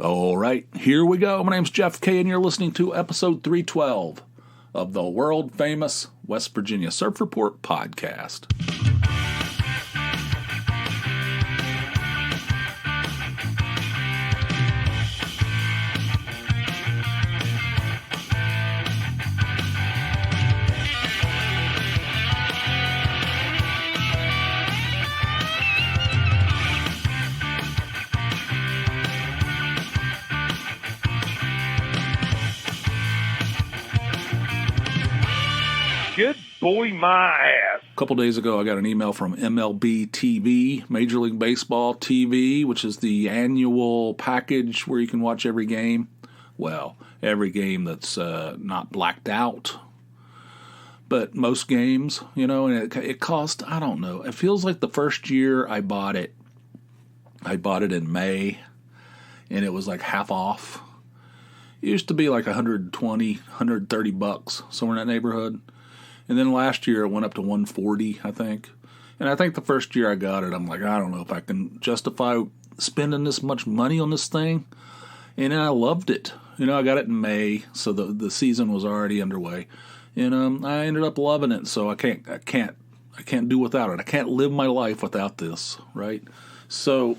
All right, here we go. My name's Jeff K, and you're listening to episode 312 of the world-famous West Virginia Surf Report podcast. Good boy, my ass. A couple days ago, I got an email from MLB TV, Major League Baseball TV, which is the annual package where you can watch every game. Well, every game that's not blacked out, but most games, and it cost, I don't know. It feels like the first year I bought it in May, and it was like half off. It used to be like $120, $130, somewhere in that neighborhood. And then last year it went up to $140, I think. And I think the first year I got it, I'm like, I don't know if I can justify spending this much money on this thing. And I loved it. I got it in May, so the season was already underway. And I ended up loving it, so I can't do without it. I can't live my life without this, right? So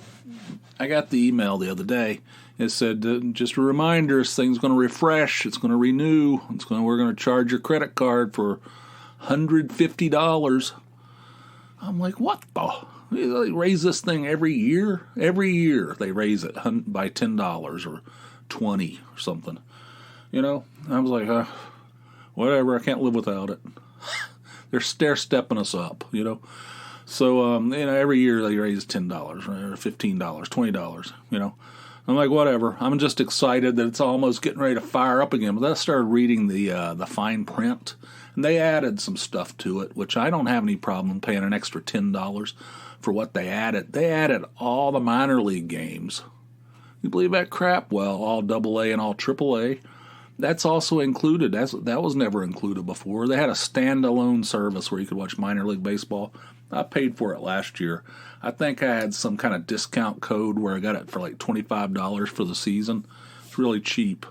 I got the email the other day. It said, just a reminder, this thing's going to refresh, it's going to renew, we're going to charge your credit card for $150. I'm like, what the? They raise this thing every year? Every year they raise it by $10 or $20 or something. I was like, whatever, I can't live without it. They're stair-stepping us up, So, every year they raise $10 or $15, $20, I'm like, whatever. I'm just excited that it's almost getting ready to fire up again. But then I started reading the fine print, and they added some stuff to it, which I don't have any problem paying an extra $10 for what they added. They added all the minor league games. You believe that crap? Well, all AA and all AAA. That's also included. That was never included before. They had a standalone service where you could watch minor league baseball. I paid for it last year. I think I had some kind of discount code where I got it for like $25 for the season. It's really cheap.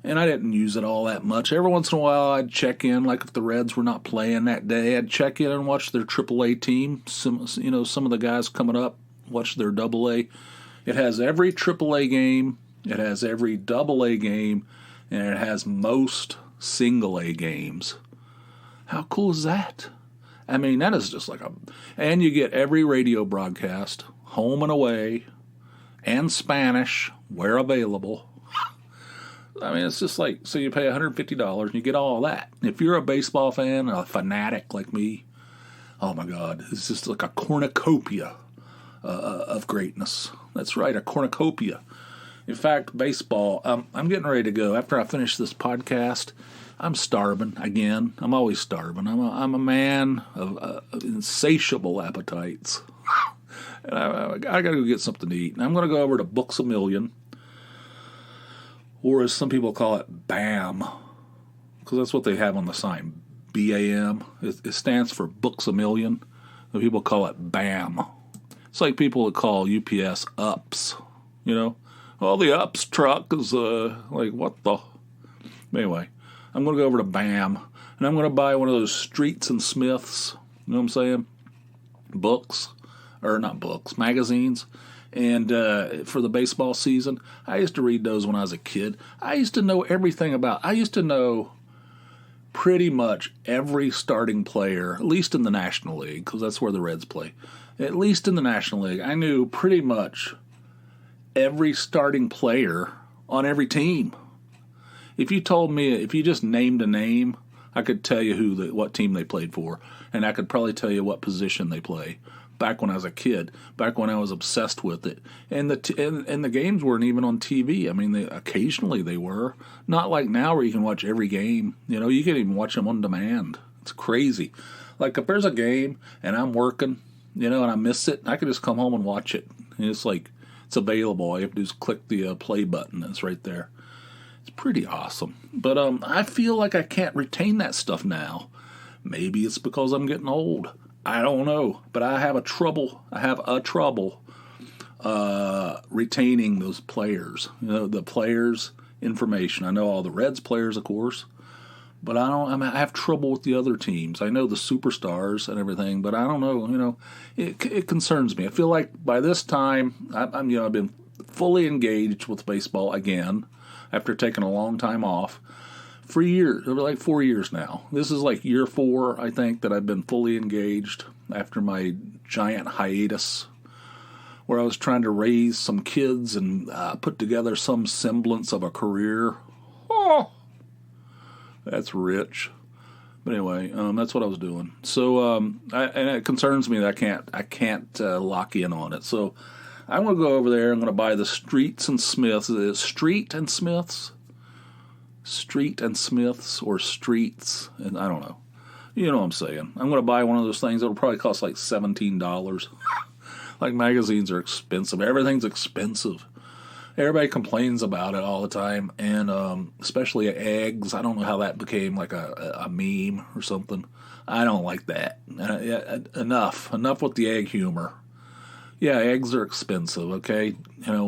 And I didn't use it all that much. Every once in a while I'd check in, like if the Reds were not playing that day, I'd check in and watch their AAA team. Some of the guys coming up, watch their AA. It has every AAA game, it has every AA game, and it has most single A games. How cool is that? I mean, that is just like and you get every radio broadcast, home and away, and Spanish, where available. I mean, it's just like, so you pay $150 and you get all that. If you're a baseball fan, a fanatic like me, oh my God, it's just like a cornucopia of greatness. That's right, a cornucopia. In fact, baseball, I'm getting ready to go. After I finish this podcast, I'm starving again. I'm always starving. I'm a man of insatiable appetites. And I got to go get something to eat. And I'm going to go over to Books A Million, or as some people call it, BAM, because that's what they have on the sign, BAM. It stands for Books A Million. And people call it BAM. It's like people that call UPS UPS, Well, the UPS truck is like, what the? Anyway, I'm going to go over to BAM, and I'm going to buy one of those Streets and Smiths, you know what I'm saying? Magazines. And for the baseball season, I used to read those when I was a kid. I used to know I used to know pretty much every starting player, at least in the National League, because that's where the Reds play. At least in the National League, I knew pretty much every starting player on every team. If you just named a name, I could tell you what team they played for, and I could probably tell you what position they play. Back when I was a kid, back when I was obsessed with it, and the games weren't even on TV. I mean, occasionally they were. Not like now where you can watch every game. You can even watch them on demand. It's crazy. Like if there's a game and I'm working, and I miss it, I can just come home and watch it. And it's like it's available. All you have to do is click the play button, and it's right there. It's pretty awesome. But I feel like I can't retain that stuff now. Maybe it's because I'm getting old. I don't know. But I have a trouble retaining those players. The players' information. I know all the Reds players, of course, but I have trouble with the other teams. I know the superstars and everything, but I don't know. It concerns me. I feel like by this time, I've been fully engaged with baseball again after taking a long time off for years. Over like 4 years now. This is like year 4, I think, that I've been fully engaged after my giant hiatus, where I was trying to raise some kids and put together some semblance of a career. Oh, that's rich. But anyway, that's what I was doing. So, and it concerns me that I can't lock in on it. So, I'm going to go over there. I'm going to buy the Streets and Smiths. Is it Street and Smiths? Street and Smiths or Streets? And I don't know. You know what I'm saying. I'm going to buy one of those things. It'll probably cost like $17. Like, magazines are expensive. Everything's expensive. Everybody complains about it all the time, and especially eggs. I don't know how that became like a meme or something. I don't like that. Enough with the egg humor. Yeah, eggs are expensive, okay?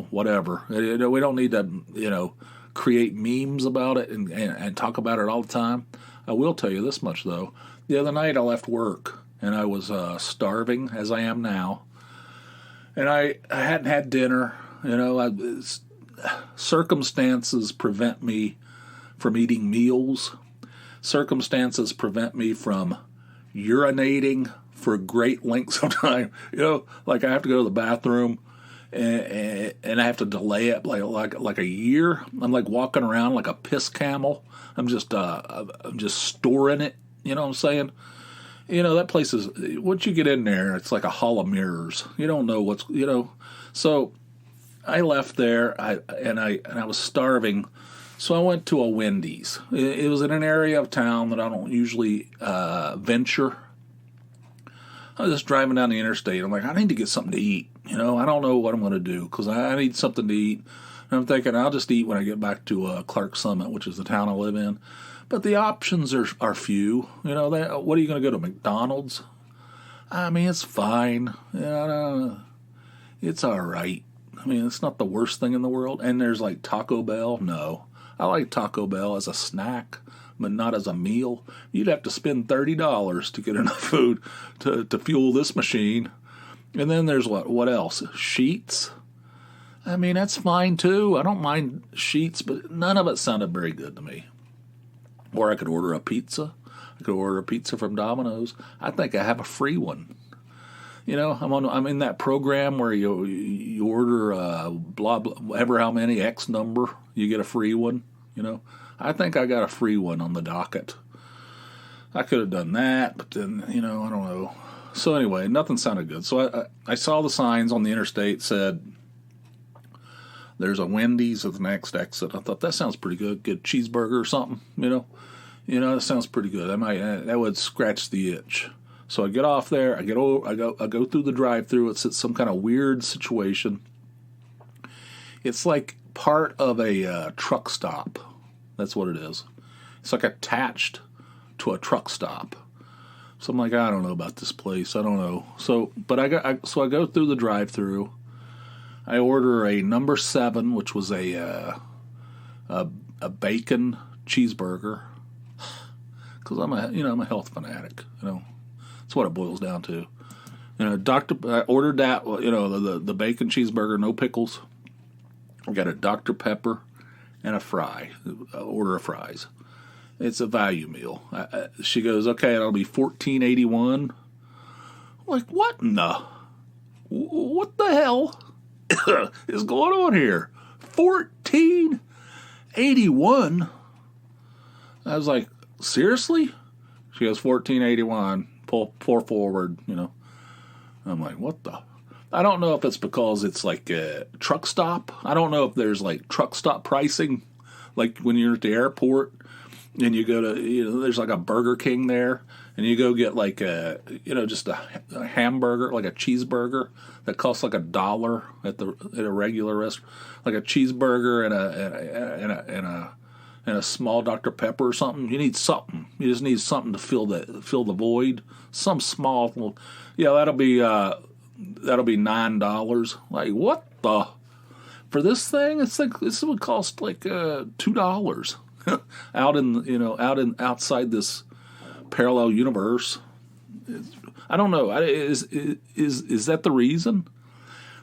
Whatever. We don't need to, create memes about it and talk about it all the time. I will tell you this much, though. The other night I left work, and I was starving, as I am now. And I hadn't had dinner. Circumstances prevent me from eating meals. Circumstances prevent me from urinating for great lengths of time. Like I have to go to the bathroom, and I have to delay it like a year. I'm like walking around like a piss camel. I'm just storing it. You know what I'm saying? That place is, once you get in there, it's like a hall of mirrors. You don't know what's, So I left there, and I was starving, so I went to a Wendy's. It was in an area of town that I don't usually venture. I was just driving down the interstate. I'm like, I need to get something to eat. I don't know what I'm going to do, because I need something to eat. And I'm thinking I'll just eat when I get back to Clark Summit, which is the town I live in. But the options are few. What are you going to go to, McDonald's? I mean, it's fine. It's all right. I mean, it's not the worst thing in the world. And there's like Taco Bell. No, I like Taco Bell as a snack, but not as a meal. You'd have to spend $30 to get enough food to fuel this machine. And then there's what else? Sheets. I mean, that's fine too. I don't mind Sheets, but none of it sounded very good to me. Or I could order a pizza. I could order a pizza from Domino's. I think I have a free one. I'm in that program where you order blah blah, ever how many X number, you get a free one. I think I got a free one on the docket. I could have done that, but then I don't know. So anyway, nothing sounded good. So I saw the signs on the interstate said there's a Wendy's at the next exit. I thought that sounds pretty good. Get a cheeseburger or something. That sounds pretty good. That would scratch the itch. So I get off there. I go through the drive-through. It's some kind of weird situation. It's like part of a truck stop. That's what it is. It's like attached to a truck stop. So I'm like, I don't know about this place. I don't know. So, but I go through the drive-through. I order a number 7, which was a bacon cheeseburger, because I'm a health fanatic. That's what it boils down to. I ordered that. The bacon cheeseburger, no pickles. I got a Dr. Pepper and a fry. Order of fries. It's a value meal. She goes, okay, it'll be $14.81. I'm like, what in the? What the hell is going on here? $14.81. I was like, seriously? She goes, $14.81. Pour forward. I'm like, what the? I don't know if it's because it's like a truck stop. I don't know if there's like truck stop pricing, like when you're at the airport and you go to, there's like a Burger King there, and you go get like just a hamburger, like a cheeseburger that costs like $1 at a regular restaurant, like a cheeseburger and a small Dr. Pepper or something. You need something. You just need something to fill the void. Some small, that'll be $9. Like, what the? For this thing, it's like this would cost like $2 outside this parallel universe. I don't know. Is that the reason?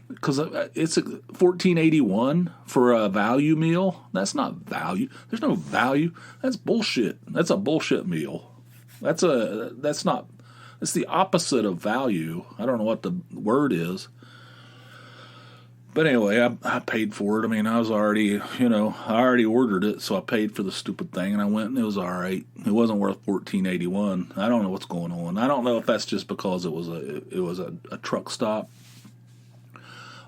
Because it's $14.81 for a value meal. That's not value. There's no value. That's bullshit. That's a bullshit meal. That's not. It's the opposite of value. I don't know what the word is. But anyway, I paid for it. I mean, I already ordered it, so I paid for the stupid thing, and I went, and it was all right. It wasn't worth $14.81. I don't know what's going on. I don't know if that's just because it was a truck stop.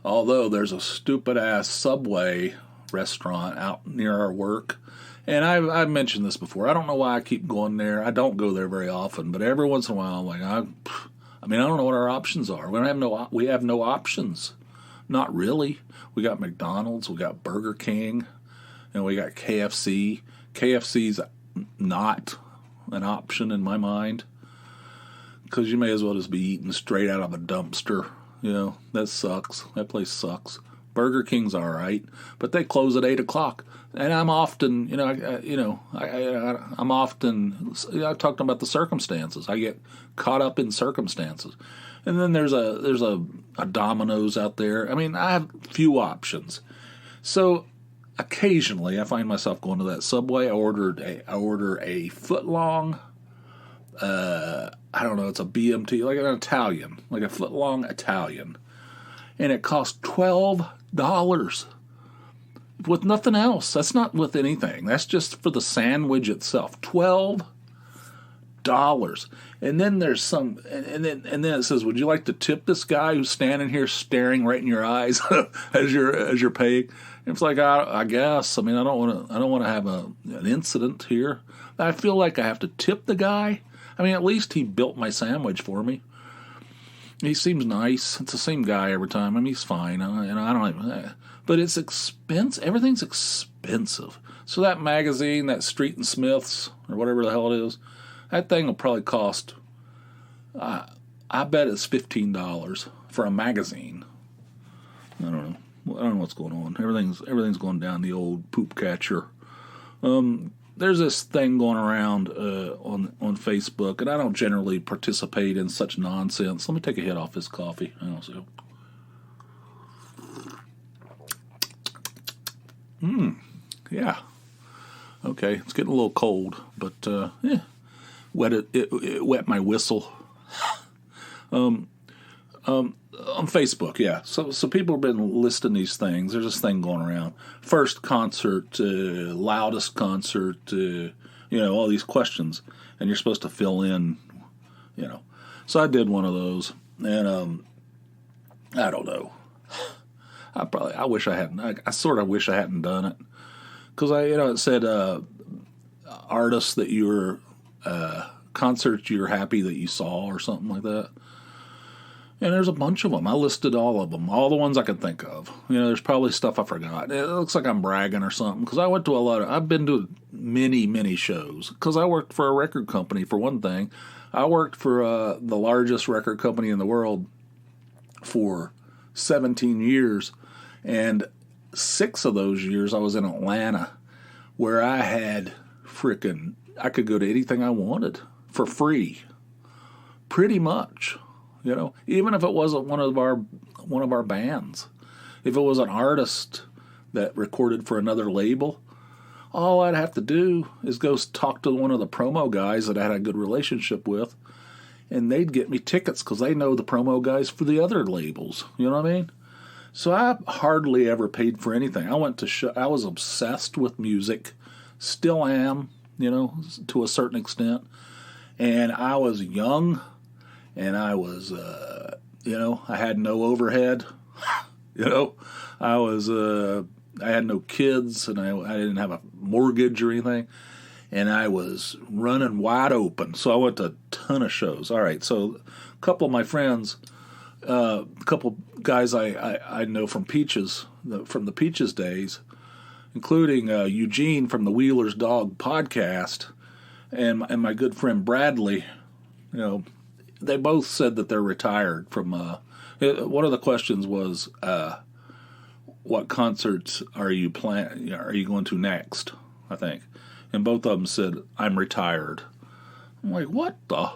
Although there's a stupid ass Subway restaurant out near our work, and I've mentioned this before. I don't know why I keep going there. I don't go there very often, but every once in a while, I'm like, I don't know what our options are. We have no options. Not really. We got McDonald's, we got Burger King, and we got KFC. KFC's not an option in my mind, because you may as well just be eating straight out of a dumpster. That sucks. That place sucks. Burger King's all right, but they close at 8 o'clock. And I'm often, I'm often, I've talked about the circumstances. I get caught up in circumstances. And then there's a Domino's out there. I mean, I have few options. So occasionally I find myself going to that Subway. I order a foot long, I don't know, it's a BMT, like an Italian, like a foot long Italian. And it costs $12 with nothing else. That's not with anything. That's just for the sandwich itself. $12. And then there's some, and then it says, "Would you like to tip this guy who's standing here staring right in your eyes as you're paying?" And it's like, I guess. I mean, I don't want to have an incident here. I feel like I have to tip the guy. I mean, at least he built my sandwich for me. He seems nice. It's the same guy every time. I mean, he's fine. And I don't even. But it's expensive. Everything's expensive. So that magazine, that Street and Smiths, or whatever the hell it is, that thing will probably cost, I bet it's $15 for a magazine. I don't know. I don't know what's going on. Everything's going down the old poop catcher. There's this thing going around on Facebook, and I don't generally participate in such nonsense. Let me take a hit off this coffee. I don't see. Yeah. Okay, it's getting a little cold, but yeah. It wet my whistle. On Facebook, yeah. So people have been listing these things. There's this thing going around. First concert, loudest concert, all these questions, and you're supposed to fill in, So I did one of those, and I don't know. I wish I hadn't. I sort of wish I hadn't done it, because it said artists that you were. Concerts you're happy that you saw or something like that. And there's a bunch of them. I listed all of them, all the ones I could think of. There's probably stuff I forgot. It looks like I'm bragging or something, because I went to I've been to many, many shows, because I worked for a record company, for one thing. I worked for the largest record company in the world for 17 years, and 6 of those years I was in Atlanta, where I had I could go to anything I wanted for free, pretty much. Even if it wasn't one of our bands, if it was an artist that recorded for another label, all I'd have to do is go talk to one of the promo guys that I had a good relationship with, and they'd get me tickets because they know the promo guys for the other labels. You know what I mean? So I hardly ever paid for anything. I went to I was obsessed with music, still am. To a certain extent. And I was young, and I was, I had no overhead. I had no kids, and I didn't have a mortgage or anything. And I was running wide open. So I went to a ton of shows. All right, so a couple of my friends, a couple guys I know from Peaches, from the Peaches days, including Eugene from the Wheeler's Dog podcast, and my good friend Bradley. They both said that they're retired from. One of the questions was, what concerts are you going to next, I think. And both of them said, I'm retired. I'm like, what the?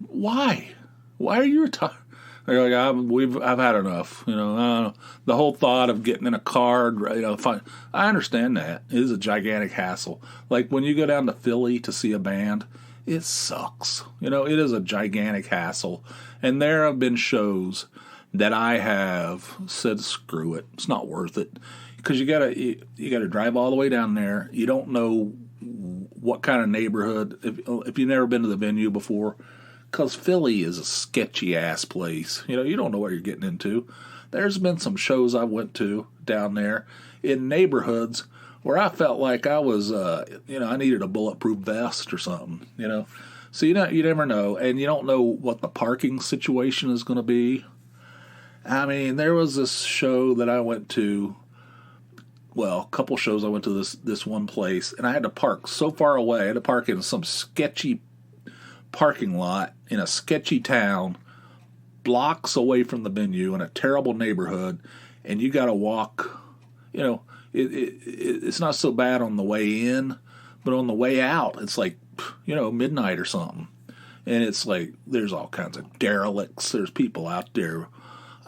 Why? Why are you retired? They're like, I've had enough. The whole thought of getting in a car, I understand that. It is a gigantic hassle. Like when you go down to Philly to see a band, it sucks. It is a gigantic hassle. And there have been shows that I have said, screw it. It's not worth it. Because you gotta drive all the way down there. You don't know what kind of neighborhood, if you've never been to the venue before, because Philly is a sketchy-ass place. You don't know what you're getting into. There's been some shows I went to down there in neighborhoods where I felt like I was, I needed a bulletproof vest or something, So, you never know. And you don't know what the parking situation is going to be. I mean, there was this show that I went to, a couple shows I went to this one place, and I had to park so far away. I had to park in some sketchy parking lot in a sketchy town, blocks away from the venue in a terrible neighborhood, and you got to walk. It's not so bad on the way in, but on the way out, it's like midnight or something, and it's like there's all kinds of derelicts. There's people out there,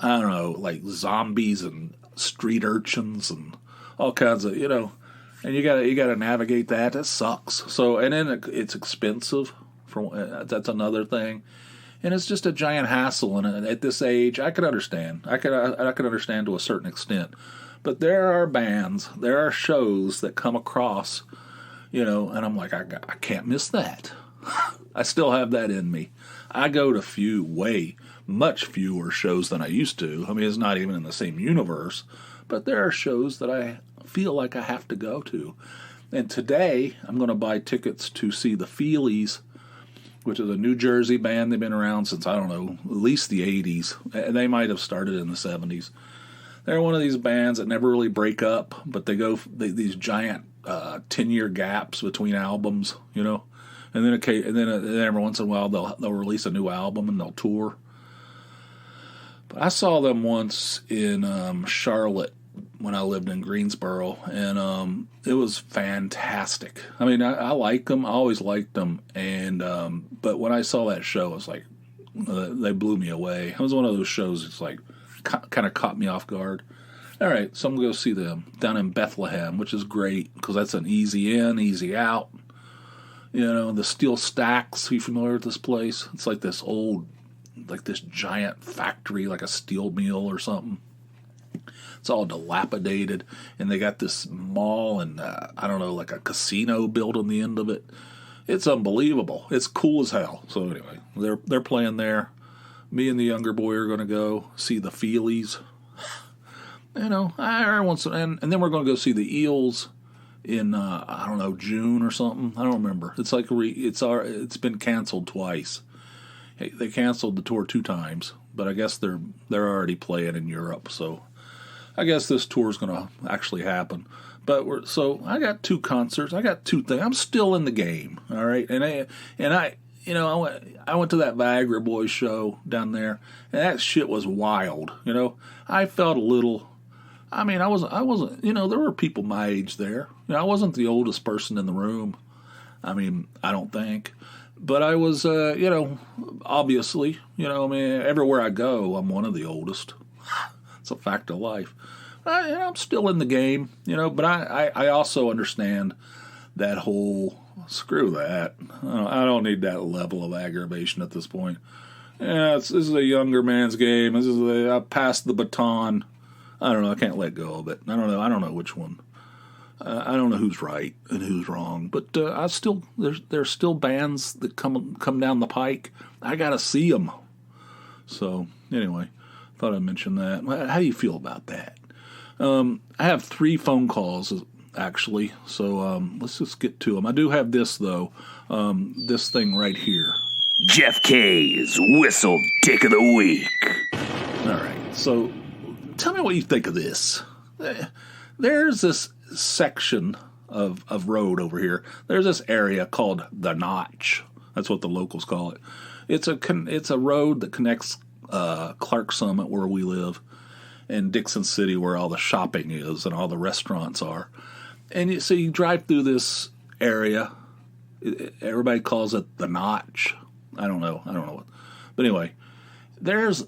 I don't know, like zombies and street urchins and all kinds of and you gotta navigate that. That sucks. So and then it's expensive. That's another thing, and it's just a giant hassle. And at this age, I could understand. I could understand to a certain extent, but there are bands, there are shows that come across, and I'm like, I can't miss that. I still have that in me. I go to much fewer shows than I used to. I mean, it's not even in the same universe, but there are shows that I feel like I have to go to. And today, I'm going to buy tickets to see the Feelies, which is a New Jersey band. They've been around since, I don't know, at least the 80s. They might have started in the 70s. They're one of these bands that never really break up, but these giant 10-year gaps between albums, And then every once in a while they'll release a new album and they'll tour. But I saw them once in Charlotte when I lived in Greensboro, and it was fantastic. I mean, I like them. I always liked them, and but when I saw that show, it was like they blew me away. It was one of those shows that's like kind of caught me off guard. All right, so I'm going to go see them down in Bethlehem, which is great because that's an easy in, easy out. The Steel Stacks. Are you familiar with this place? It's like this old, like this giant factory, like a steel mill or something. It's all dilapidated, and they got this mall and, I don't know, like a casino built on the end of it. It's unbelievable. It's cool as hell. So anyway, they're playing there. Me and the younger boy are going to go see the Feelies. And then we're going to go see the Eels in, I don't know, June or something. I don't remember. It's like it's been canceled twice. Hey, they canceled the tour 2 times, but I guess they're already playing in Europe, so I guess this tour is going to actually happen. But I got 2 concerts. I got 2 things. I'm still in the game, all right? And I went to that Viagra Boys show down there, and that shit was wild. I felt a little. I mean, I wasn't. There were people my age there. I wasn't the oldest person in the room. I mean, I don't think. But I was, obviously, everywhere I go, I'm one of the oldest. It's a fact of life. I'm still in the game, but I also understand that whole, screw that. I don't need that level of aggravation at this point. This is a younger man's game. I passed the baton. I don't know. I can't let go of it. I don't know which one. I don't know who's right and who's wrong, but there's still bands that come down the pike. I gotta see them. So anyway, thought I'd mention that. How do you feel about that? I have 3 phone calls actually, so let's just get to them. I do have this though, this thing right here. Jeff K's Whistle Dick of the Week. All right, so tell me what you think of this. There's this section of road over here. There's this area called the Notch. That's what the locals call it. It's a road that connects Clark Summit, where we live, in Dixon City where all the shopping is and all the restaurants are. And so you drive through this area. Everybody calls it the Notch. I don't know what. But anyway, there's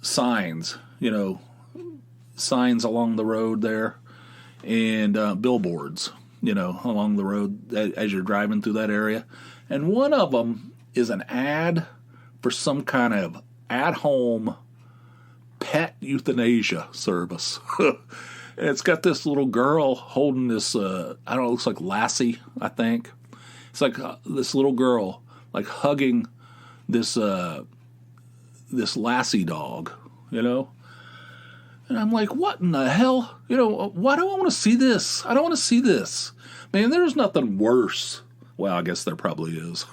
signs, signs along the road there, and billboards, along the road as you're driving through that area. And one of them is an ad for some kind of at-home pet euthanasia service. And it's got this little girl holding this, it looks like Lassie, I think. It's like this little girl, like hugging this Lassie dog, And I'm like, what in the hell? Why do I want to see this? I don't want to see this. Man, there's nothing worse. Well, I guess there probably is.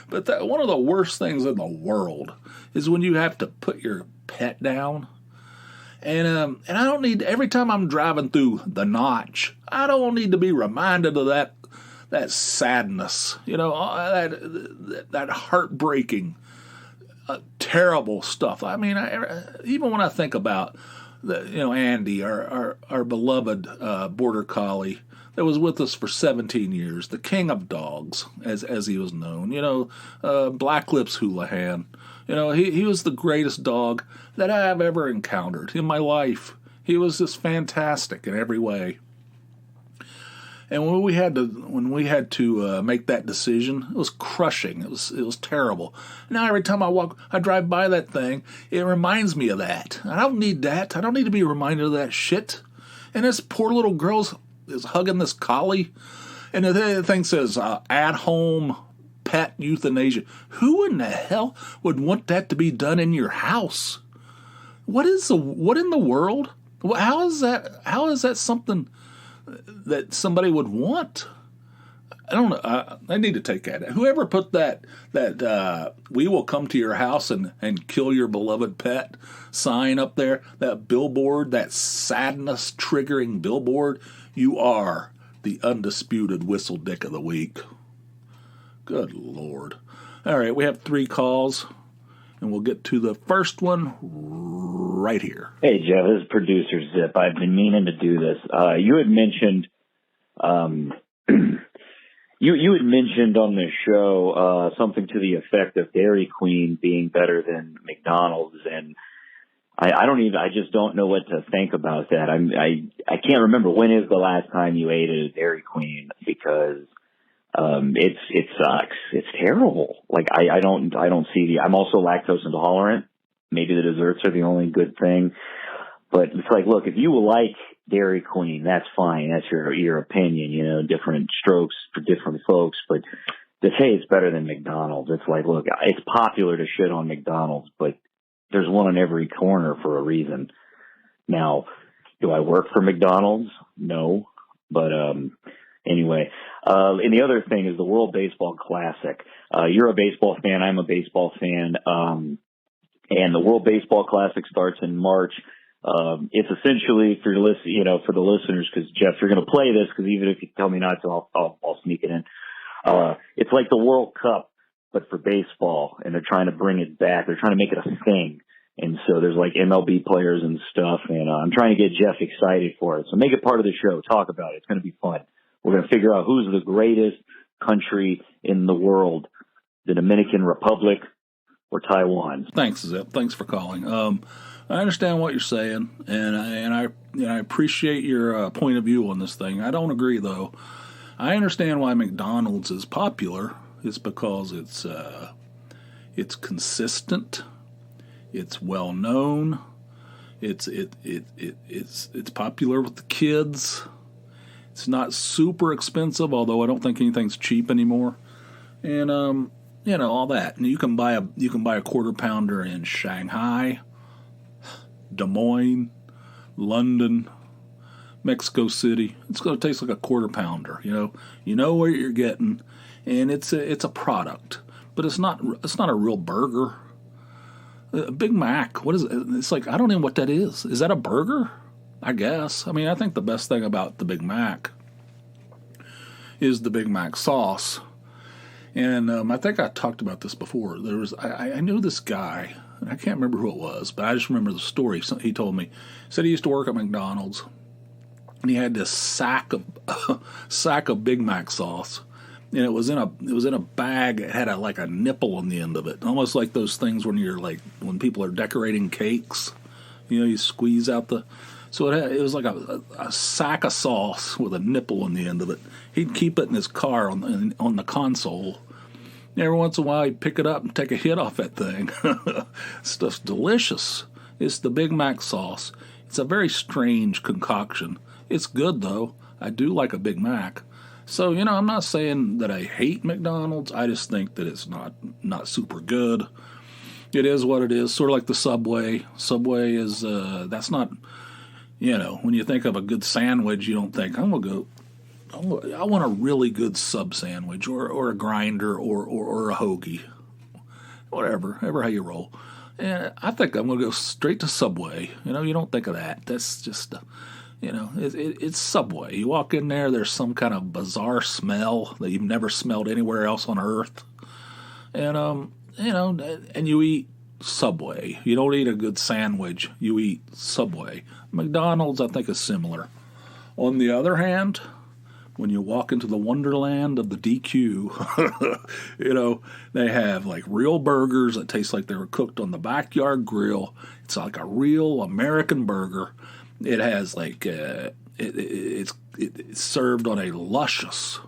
But one of the worst things in the world is when you have to put your pet down. And I don't need, every time I'm driving through the Notch, I don't need to be reminded of that sadness, that heartbreaking, terrible stuff. I mean, even when I think about Andy, our beloved border collie that was with us for 17 years, the king of dogs, as he was known. Black Lips Houlihan. He was the greatest dog that I have ever encountered in my life. He was just fantastic in every way. And when we had to make that decision, it was crushing. It was terrible. Now every time I drive by that thing, it reminds me of that. I don't need that. I don't need to be reminded of that shit. And this poor little girl is hugging this collie, and the thing says at home pet euthanasia. Who in the hell would want that to be done in your house? What in the world? How is that something that somebody would want? I don't know. I need to take that. Whoever put that we will come to your house and kill your beloved pet sign up there, that billboard, that sadness triggering billboard, you are the undisputed Whistle Dick of the Week. Good Lord. All right, we have 3 calls, and we'll get to the first one right here. Hey, Jeff, this is producer Zipp. I've been meaning to do this. You had mentioned, you had mentioned on the show something to the effect of Dairy Queen being better than McDonald's, and I just don't know what to think about that. I can't remember, when is the last time you ate at a Dairy Queen, because it sucks. It's terrible. Like I don't see I'm also lactose intolerant. Maybe the desserts are the only good thing, but it's like, look, if you like Dairy Queen, that's fine. That's your opinion, different strokes for different folks, but to say it's better than McDonald's, it's like, look, it's popular to shit on McDonald's, but there's one on every corner for a reason. Now, do I work for McDonald's? No. But anyway, and the other thing is the World Baseball Classic. You're a baseball fan. I'm a baseball fan. And the World Baseball Classic starts in March. It's essentially for the listeners, because Jeff, you're going to play this, because even if you tell me not to, I'll sneak it in. It's like the World Cup, but for baseball, and they're trying to bring it back. They're trying to make it a thing. And so there's like MLB players and stuff, and I'm trying to get Jeff excited for it. So make it part of the show. Talk about it. It's going to be fun. We're going to figure out who's the greatest country in the world, the Dominican Republic or Taiwan. Thanks, Zipp. Thanks for calling. I understand what you're saying, and I appreciate your point of view on this thing. I don't agree, though. I understand why McDonald's is popular. It's because it's consistent, it's well known, it's popular with the kids. It's not super expensive, although I don't think anything's cheap anymore. And all that. And you can buy a quarter pounder in Shanghai, Des Moines, London, Mexico City. It's going to taste like a quarter pounder. You know what you're getting, and it's a product, but it's not a real burger. A Big Mac, what is it? It's like, I don't know what that is. Is that a burger? I guess. I mean, I think the best thing about the Big Mac is the Big Mac sauce. And I think I talked about this before. I knew this guy I can't remember who it was, but I just remember the story. He told me. He said he used to work at McDonald's, and he had this sack of Big Mac sauce, and it was in a bag. It had like a nipple on the end of it, almost like those things when people are decorating cakes. You squeeze out the. So it was like a sack of sauce with a nipple on the end of it. He'd keep it in his car on the console. Every once in a while, he'd pick it up and take a hit off that thing. Stuff's delicious. It's the Big Mac sauce. It's a very strange concoction. It's good, though. I do like a Big Mac. So, I'm not saying that I hate McDonald's. I just think that it's not super good. It is what it is, sort of like the Subway. Subway is, that's not, when you think of a good sandwich, you don't think, I want a really good sub sandwich or a grinder or a hoagie. Whatever how you roll. And I think I'm going to go straight to Subway. You don't think of that. That's just, it's Subway. You walk in there, there's some kind of bizarre smell that you've never smelled anywhere else on earth. And, and you eat Subway. You don't eat a good sandwich. You eat Subway. McDonald's, I think, is similar. On the other hand, when you walk into the wonderland of the DQ, they have like real burgers that taste like they were cooked on the backyard grill. It's like a real American burger. It has like it's served on a luscious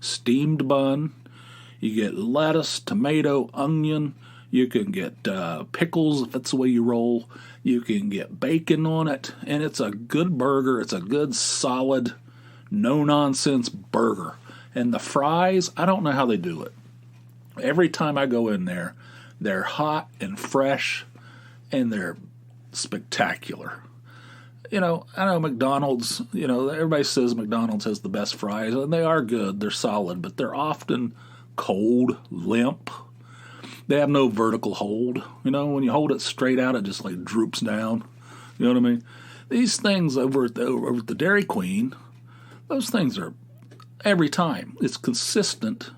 steamed bun. You get lettuce, tomato, onion. You can get pickles if that's the way you roll. You can get bacon on it. And it's a good burger. It's a good, solid, no-nonsense burger. And the fries, I don't know how they do it. Every time I go in there, they're hot and fresh, and they're spectacular. I know McDonald's, everybody says McDonald's has the best fries, and they are good. They're solid, but they're often cold, limp. They have no vertical hold. When you hold it straight out, it just like droops down. You know what I mean? These things over at the Dairy Queen, those things are every time. It's consistent.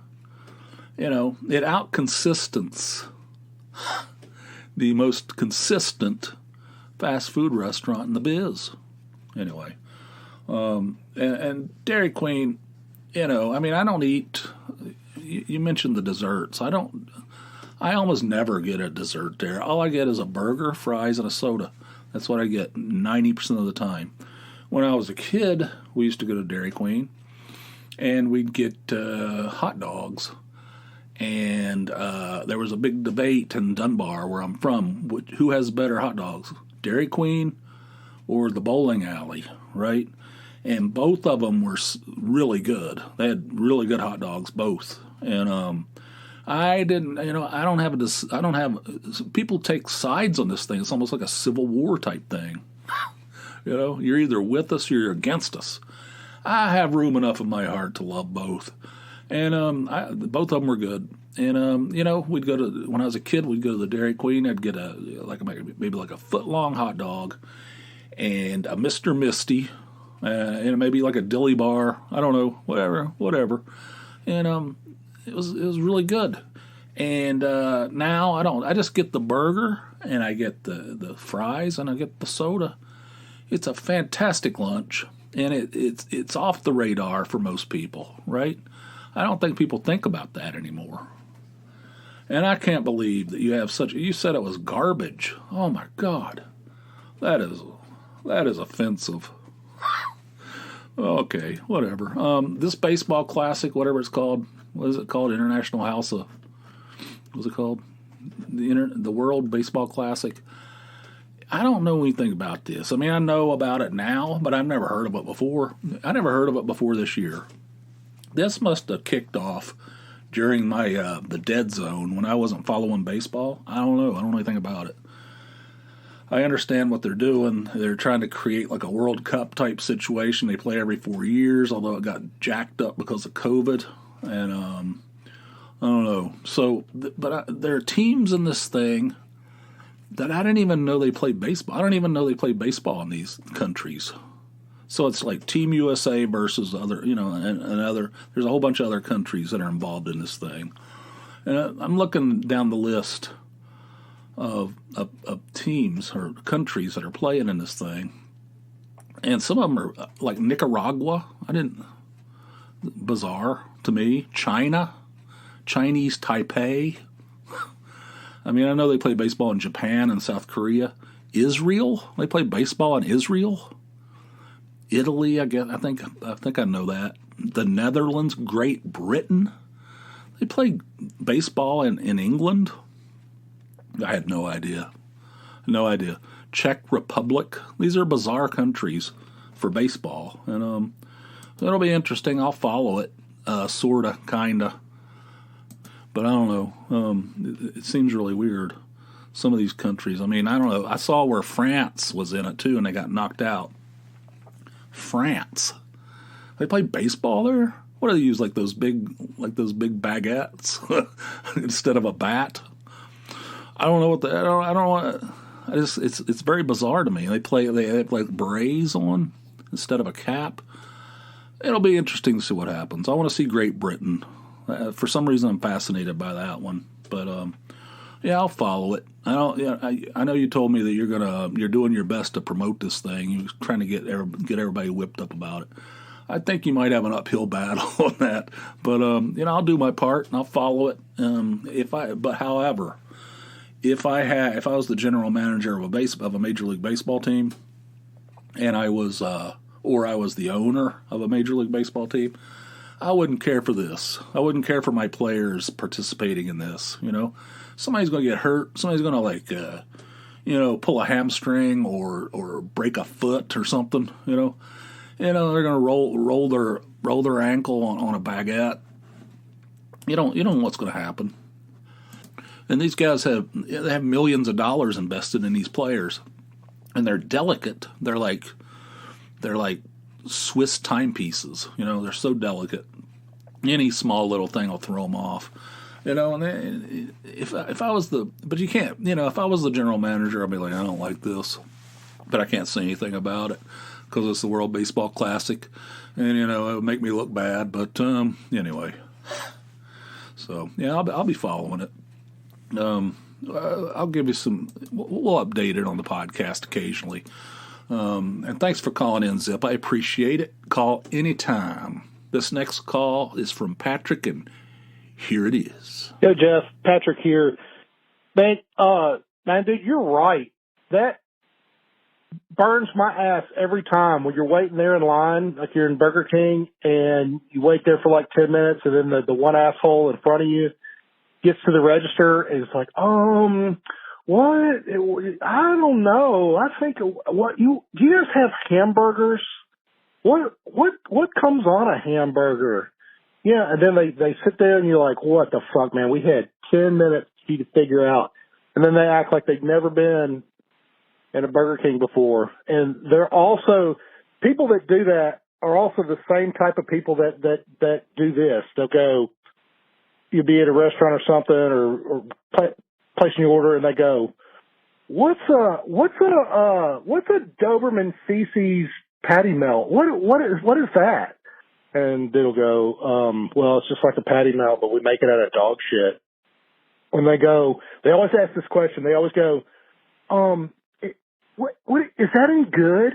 It out-consistents the most consistent fast food restaurant in the biz. Anyway, and Dairy Queen, I don't eat. You mentioned the desserts. I almost never get a dessert there. All I get is a burger, fries, and a soda. That's what I get 90% of the time. When I was a kid, we used to go to Dairy Queen, and we'd get hot dogs. And there was a big debate in Dunbar, where I'm from, who has better hot dogs, Dairy Queen or the bowling alley, right? And both of them were really good. They had really good hot dogs, both. And I didn't, I don't have, people take sides on this thing. It's almost like a Civil War type thing. You're either with us or you're against us. I have room enough in my heart to love both. And both of them were good. And, we'd go to, when I was a kid, we'd go to the Dairy Queen. I'd get maybe like a foot-long hot dog and a Mr. Misty, and maybe like a dilly bar. I don't know, whatever. And it was really good. And now I just get the burger, and I get the fries, and I get the soda. It's a fantastic lunch, and it's off the radar for most people, right? I don't think people think about that anymore. And I can't believe that you have you said it was garbage. Oh my God. That is offensive. Okay, whatever. This baseball classic, whatever it's called, what is it called? International House of, what's it called? The World Baseball Classic. I don't know anything about this. I mean, I know about it now, but I've never heard of it before. I never heard of it before this year. This must have kicked off during my the dead zone when I wasn't following baseball. I don't know. I don't know anything about it. I understand what they're doing. They're trying to create like a World Cup type situation. They play every 4 years, although it got jacked up because of COVID. And I don't know. So, but there are teams in this thing that I didn't even know they played baseball. I don't even know they play baseball in these countries. So it's like Team USA versus other, and other. There's a whole bunch of other countries that are involved in this thing. And I'm looking down the list. of teams or countries that are playing in this thing, and some of them are like Nicaragua. Bizarre to me. Chinese Taipei. I mean, I know they play baseball in Japan and South Korea. Israel, they play baseball in Israel. Italy, I think I know that. The Netherlands, Great Britain, they play baseball in England. I had no idea. Czech Republic. These are bizarre countries for baseball, and it'll be interesting. I'll follow it, sorta, kinda. But I don't know. It seems really weird. Some of these countries. I mean, I don't know. I saw where France was in it too, and they got knocked out. France. They play baseball there. What do they use? Like those big baguettes instead of a bat. I don't know what I don't know what. It's very bizarre to me. They have like berets on instead of a cap. It'll be interesting to see what happens. I want to see Great Britain. For some reason, I'm fascinated by that one. But yeah, I'll follow it. I know you told me that you're doing your best to promote this thing. You're trying to get everybody whipped up about it. I think you might have an uphill battle on that, but I'll do my part and I'll follow it. However, if I was the general manager of a Major League Baseball team, and I was the owner of a Major League Baseball team, I wouldn't care for this. I wouldn't care for my players participating in this. Somebody's going to get hurt. Somebody's going to pull a hamstring or break a foot or something. They're going to roll their ankle on a baguette. You don't know what's going to happen. And these guys have millions of dollars invested in these players, and they're delicate. They're like Swiss timepieces. They're so delicate. Any small little thing will throw them off. And if I was you can't. If I was the general manager, I'd be like, I don't like this, but I can't say anything about it because it's the World Baseball Classic, and it would make me look bad. But anyway, so yeah, I'll be following it. I'll give you some. We'll update it on the podcast occasionally. And thanks for calling in, Zipp. I appreciate it. Call anytime. This next call is from Patrick, and here it is. Yo, Jeff. Patrick here. Man, dude, you're right. That burns my ass every time when you're waiting there in line, like you're in Burger King, and you wait there for like 10 minutes, and then the one asshole in front of you gets to the register and it's like, what? I don't know. I think do you guys have hamburgers? What comes on a hamburger? Yeah, and then they sit there and you're like, what the fuck, man? We had 10 minutes for you to figure out. And then they act like they've never been in a Burger King before. And they're also, people that do that are also the same type of people that do this. They'll go, you'll be at a restaurant or something or placing your order, and they go, what's a Doberman feces patty melt? What is that? And it'll go, well, it's just like a patty melt, but we make it out of dog shit. When they always ask this question. They always go, what is that any good?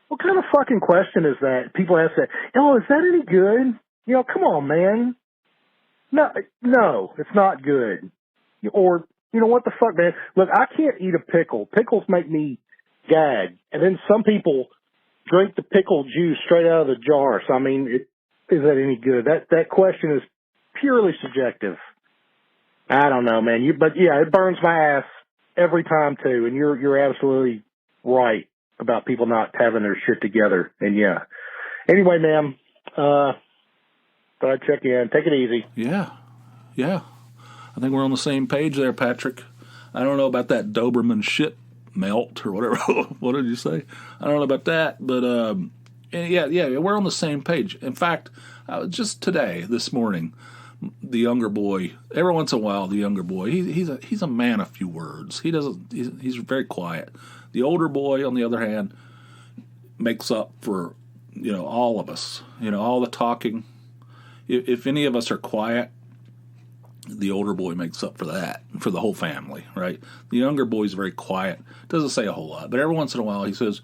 What kind of fucking question is that? People ask that. Oh, is that any good? Come on, man. No, it's not good. Or, what the fuck, man? Look, I can't eat a pickle. Pickles make me gag. And then some people drink the pickle juice straight out of the jar. So, I mean, is that any good? That question is purely subjective. I don't know, man. But yeah, it burns my ass every time too. And you're absolutely right about people not having their shit together. And yeah. Anyway, ma'am, thought I'd check in. Take it easy. Yeah. I think we're on the same page there, Patrick. I don't know about that Doberman shit melt or whatever. What did you say? I don't know about that, but yeah, we're on the same page. In fact, just this morning, the younger boy. Every once in a while, the younger boy. He's a man of few words. He's very quiet. The older boy, on the other hand, makes up for all of us. All the talking. If any of us are quiet, the older boy makes up for that, for the whole family, right? The younger boy's very quiet, doesn't say a whole lot, but every once in a while he says,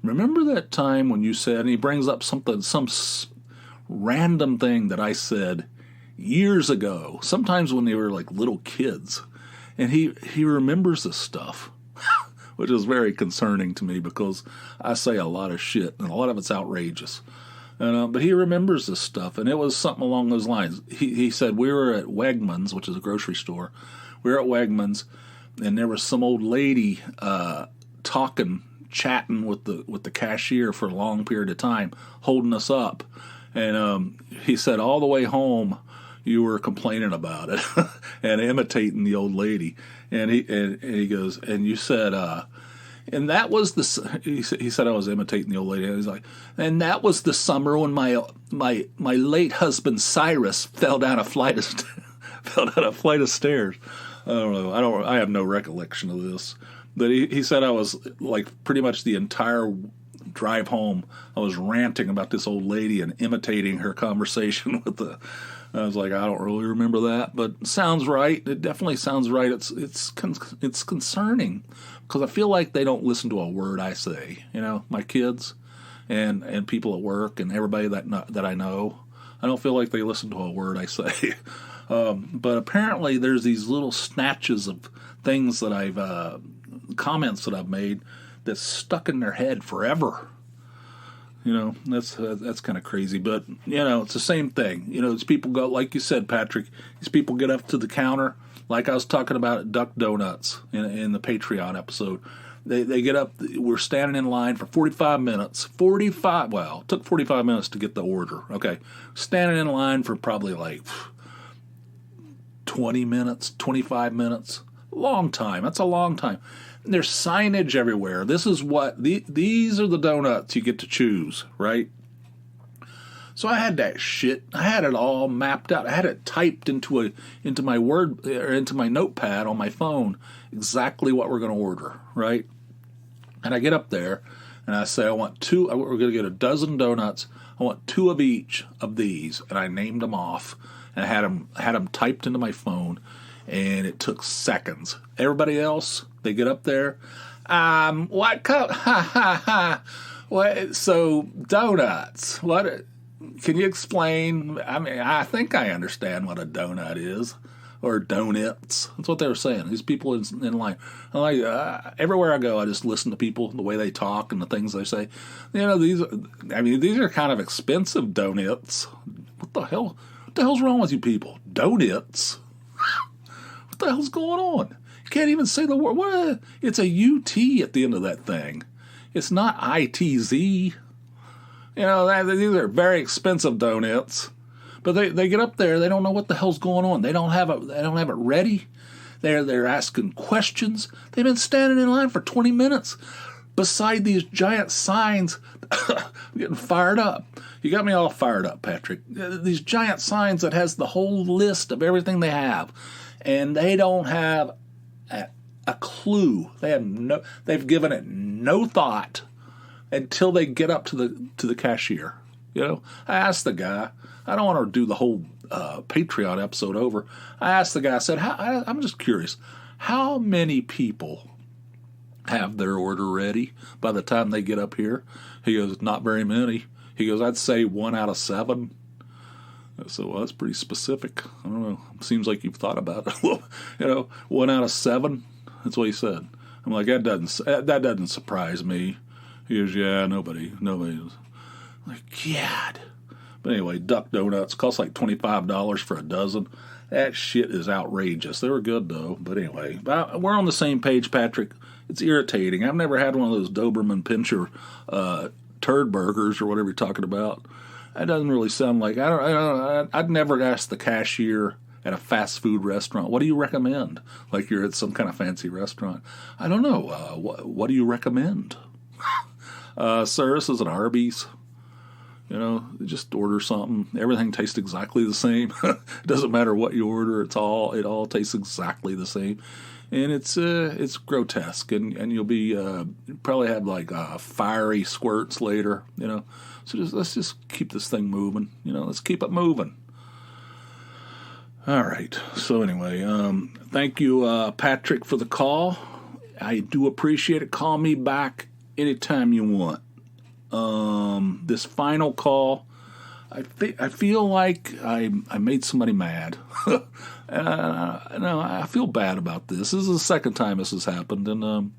remember that time when you said, and he brings up some random thing that I said years ago, sometimes when they were like little kids, and he remembers this stuff, which is very concerning to me because I say a lot of shit, and a lot of it's outrageous. But he remembers this stuff, and it was something along those lines. He said, we were at Wegmans, which is a grocery store. We were at Wegmans, and there was some old lady chatting with the cashier for a long period of time, holding us up. And he said, all the way home, you were complaining about it and imitating the old lady. And he goes, and you said, and that was he said I was imitating the old lady. And he's like, and that was the summer when my late husband Cyrus fell down a flight of stairs. I don't know. I have no recollection of this. But he said I was like pretty much the entire drive home, I was ranting about this old lady and imitating her conversation with the. I was like, I don't really remember that, but it sounds right. It definitely sounds right. It's concerning because I feel like they don't listen to a word I say. You know, my kids and people at work and everybody that I know. I don't feel like they listen to a word I say. But apparently, there's these little snatches of things that comments that I've made that's stuck in their head forever. You know, that's kind of crazy, but, you know, it's the same thing. You know, as people go, like you said, Patrick, these people get up to the counter, like I was talking about at Duck Donuts in the Patreon episode. They get up, we're standing in line for 45 minutes. It took 45 minutes to get the order, okay. Standing in line for probably like 20 minutes, 25 minutes. Long time. That's a long time. There's signage everywhere. This is what these are the donuts you get to choose, right? So I had that shit. I had it all mapped out. I had it typed into my word or into my notepad on my phone exactly what we're going to order, right? And I get up there and I say I want two. We're going to get a dozen donuts. I want two of each of these, and I named them off and I had them typed into my phone. And it took seconds. Everybody else, they get up there. What cup? Ha ha ha. What? So donuts. What? Can you explain? I mean, I think I understand what a donut is, or donuts. That's what they were saying. These people in line. I'm like, everywhere I go, I just listen to people, the way they talk and the things they say. You know, these are kind of expensive donuts. What the hell? What the hell's wrong with you people? Donuts. What the hell's going on? You can't even say the word. What? It's a UT at the end of that thing. It's not ITZ. You know, these are very expensive donuts. But they get up there, they don't know what the hell's going on. They don't have it ready. They're asking questions. They've been standing in line for 20 minutes beside these giant signs. Getting fired up. You got me all fired up, Patrick. These giant signs that has the whole list of everything they have. And they don't have a clue. They've given it no thought until they get up to the cashier. You know, I asked the guy. I don't want to do the whole Patreon episode over. I asked the guy. I said, I'm just curious. How many people have their order ready by the time they get up here? He goes, not very many. He goes, I'd say 1 out of 7. So well, that's pretty specific. I don't know. Seems like you've thought about it. You know, 1 out of 7. That's what he said. I'm like, that doesn't surprise me. He goes, yeah, nobody. I'm like, God. But anyway, Duck Donuts cost like $25 for a dozen. That shit is outrageous. They were good though. But anyway, we're on the same page, Patrick. It's irritating. I've never had one of those Doberman Pinscher turd burgers or whatever you're talking about. That doesn't really sound like I'd never ask the cashier at a fast food restaurant, what do you recommend? Like you're at some kind of fancy restaurant. I don't know. What do you recommend? Sir, this is an Arby's. You know, just order something. Everything tastes exactly the same. It doesn't matter what you order. It all tastes exactly the same. And it's grotesque, and you'll be probably have like fiery squirts later, you know. So let's just keep this thing moving, you know. Let's keep it moving. All right. So anyway, thank you, Patrick, for the call. I do appreciate it. Call me back anytime you want. This final call, I feel like I made somebody mad. No, I feel bad about this. This is the second time this has happened, and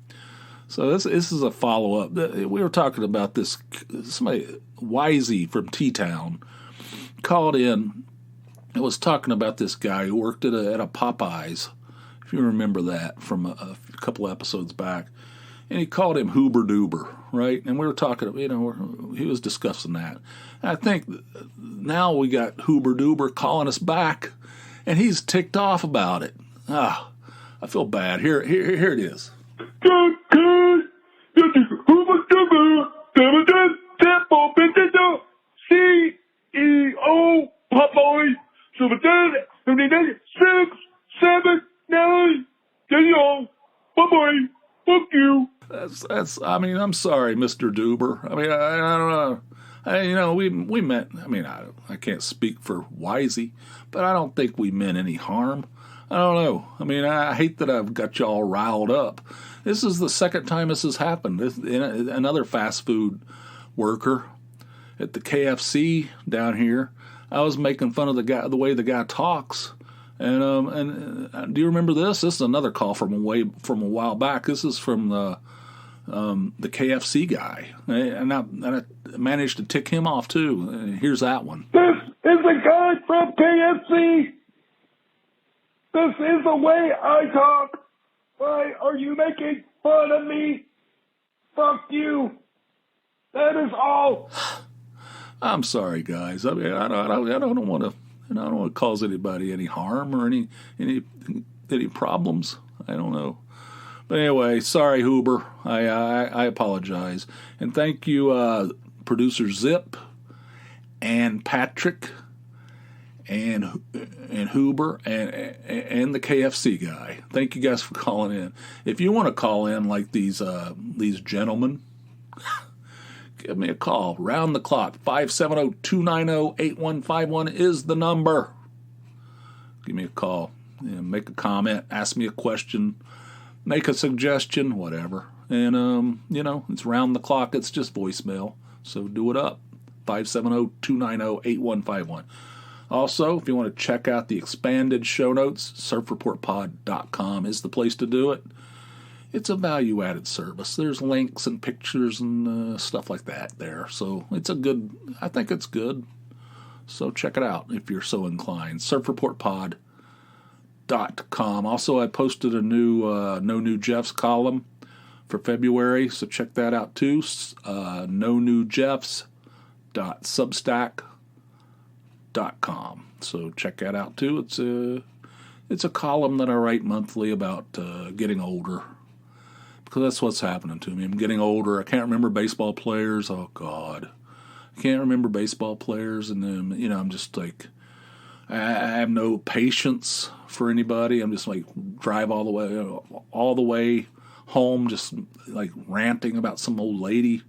so this is a follow up. We were talking about this. Somebody Wisey from T-Town called in. I was talking about this guy who worked at a Popeyes, if you remember that from a couple episodes back, and he called him Hoober Doober, right? And we were talking, he was discussing that. And I think now we got Hoober Doober calling us back, and he's ticked off about it. I feel bad. Here it is. CEO Popeye. 6, 7, 9. There you go. Bye-bye. Fuck you. That's. I mean, I'm sorry, Mr. Duber. I mean, I don't know. We meant. I mean, I can't speak for Wisey, but I don't think we meant any harm. I don't know. I mean, I hate that I've got you all riled up. This is the second time this has happened. Another fast food worker at the KFC down here. I was making fun of the way the guy talks, and do you remember this? This is another call from a while back. This is from the KFC guy, and I managed to tick him off too. Here's that one. This is the guy from KFC. This is the way I talk. Why are you making fun of me? Fuck you. That is all. I'm sorry, guys. I mean, I don't want to cause anybody any harm or any problems. I don't know. But anyway, sorry, Huber. I apologize, and thank you, producer Zipp, and Patrick, and Huber, and the KFC guy. Thank you guys for calling in. If you want to call in like these gentlemen. Give me a call. Round the clock. 570-290-8151 is the number. Give me a call. Make a comment. Ask me a question. Make a suggestion. Whatever. And, it's round the clock. It's just voicemail. So do it up. 570-290-8151. Also, if you want to check out the expanded show notes, surfreportpod.com is the place to do it. It's a value-added service. There's links and pictures and stuff like that there. So I think it's good. So check it out if you're so inclined. surfreportpod.com. Also, I posted a new No New Jeffs column for February, so check that out too. nonewjeffs.substack.com. So check that out too. It's a column that I write monthly about getting older. Because that's what's happening to me. I'm getting older. I can't remember baseball players. Oh, God. I can't remember baseball players. And then, I'm just like, I have no patience for anybody. I'm just like, drive all the way home, just like ranting about some old lady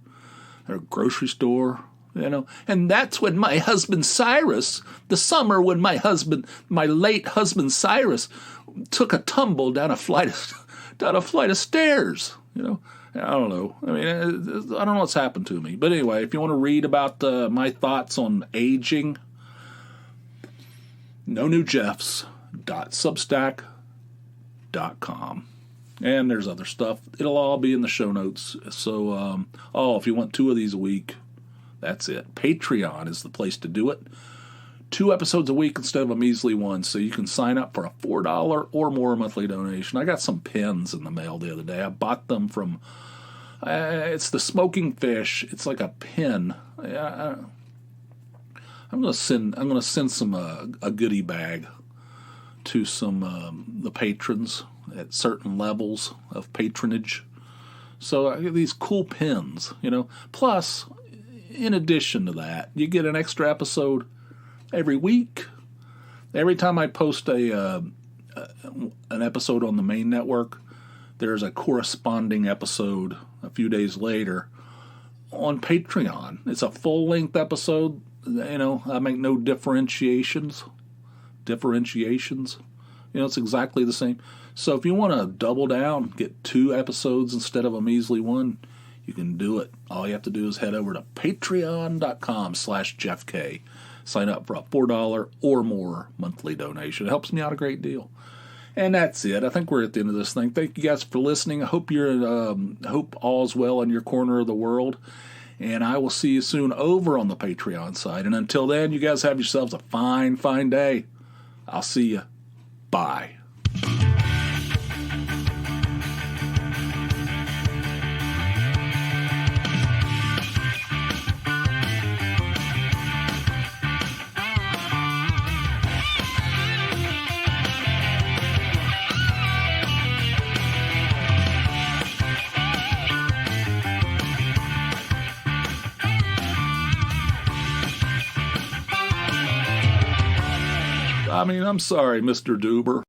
at a grocery store. And that's when my husband Cyrus, the summer when my late husband Cyrus took a tumble down a flight of stairs, I don't know. I mean, I don't know what's happened to me. But anyway, if you want to read about my thoughts on aging, nonewjeffs.substack.com. And there's other stuff. It'll all be in the show notes. So, if you want 2 of these a week, that's it. Patreon is the place to do it. 2 episodes a week instead of a measly one, so you can sign up for a $4 or more monthly donation. I got some pins in the mail the other day. I bought them from, it's the Smoking Fish. It's like a pin. I'm gonna send some a goodie bag to some the patrons at certain levels of patronage. So I get these cool pins, Plus, in addition to that, you get an extra episode every week. Every time I post an episode on the main network, there's a corresponding episode a few days later on Patreon. It's a full-length episode. I make no differentiations differentiations. It's exactly the same. So if you want to double down, get 2 episodes instead of a measly one, you can do it. All you have to do is head over to patreon.com/JeffK. Sign up for a $4 or more monthly donation. It helps me out a great deal. And that's it. I think we're at the end of this thing. Thank you guys for listening. I hope hope all's well in your corner of the world. And I will see you soon over on the Patreon side. And until then, you guys have yourselves a fine, fine day. I'll see you. Bye. I'm sorry, Mr. Duber.